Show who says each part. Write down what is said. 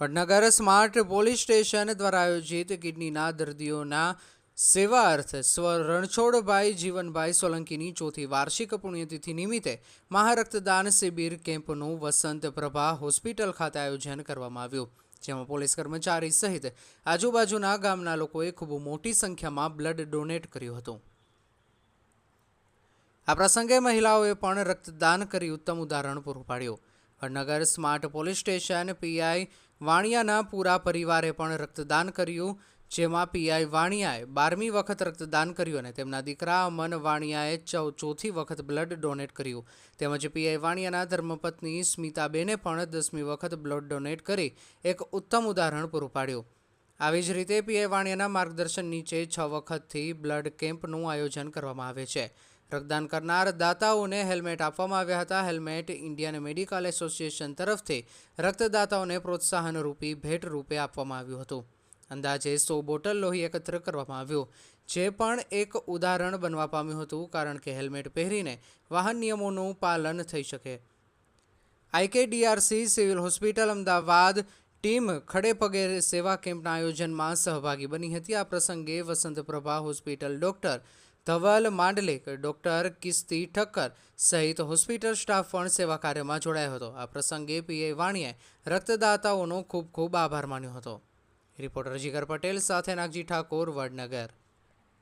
Speaker 1: Vadnagar smart police station દ્વારા આયોજિત કિડનીના દર્દીઓના સેવા અર્થે સ્વ રણછોડભાઈ જીવનભાઈ સોલંકીની ચોથી વાર્ષિક પુણ્યતિથિ નિમિત્તે મહારક્તદાન શિબિર કેમ્પનું વસંત પ્રભા હોસ્પિટલ ખાતે આયોજન કરવામાં આવ્યું, જેમાં પોલીસ કર્મચારી સહિત આજુબાજુના ગામના લોકોએ ખૂબ મોટી સંખ્યામાં બ્લડ ડોનેટ કર્યું હતું। આ પ્રસંગે મહિલાઓએ પણ રક્તદાન કરી ઉત્તમ ઉદાહરણ પૂરું પાડ્યું। Vadnagar smart police station PI વાણિયાના પૂરા પરિવારે પણ રક્તદાન કર્યું, જેમાં પીઆઈ વાણિયાએ 12મી વખત રક્તદાન કર્યું અને તેમના દીકરા અમન વાણિયાએ ચોથી વખત બ્લડ ડોનેટ કર્યું, તેમજ પીઆઈ વાણિયાના ધર્મપત્ની સ્મિતાબેને પણ 10મી વખત બ્લડ ડોનેટ કરી એક ઉત્તમ ઉદાહરણ પૂરું પાડ્યું। આવી જ રીતે પીઆઈ વાણિયાના માર્ગદર્શન નીચે 6 વખતથી બ્લડ કેમ્પનું આયોજન કરવામાં આવે છે। રક્તદાન કરનાર દાતાઓને હેલ્મેટ આપવામાં આવ્યા હતા। હેલ્મેટ ઇન્ડિયન મેડિકલ એસોસિએશન તરફથી રક્તદાતાઓને પ્રોત્સાહન રૂપી ભેટ રૂપે આપવામાં આવ્યું હતું। અંદાજે 100 બોટલ લોહી એકત્ર કરવામાં આવ્યું, જે પણ એક ઉદાહરણ બનવા પામ્યું હતું, કારણ કે હેલ્મેટ પહેરીને વાહન નિયમોનું પાલન થઈ શકે। IKDRC civil hospital Ahmedabad team ખડેપગે સેવા કેમ્પના આયોજનમાં સહભાગી બની હતી। આ પ્રસંગે Vasant Prabha hospital doctor Dhaval Mandlek, doctor Kisti Thakkar સહિત હોસ્પિટલ સ્ટાફ પણ સેવા કાર્યમાં જોડાયો હતો। આ પ્રસંગે પીઆઈ વાણિયાએ રક્તદાતાઓનો ખૂબ ખૂબ આભાર માન્યો હતો। રિપોર્ટર જીગર પટેલ સાથે નાગજી ઠાકોર, વડનગર।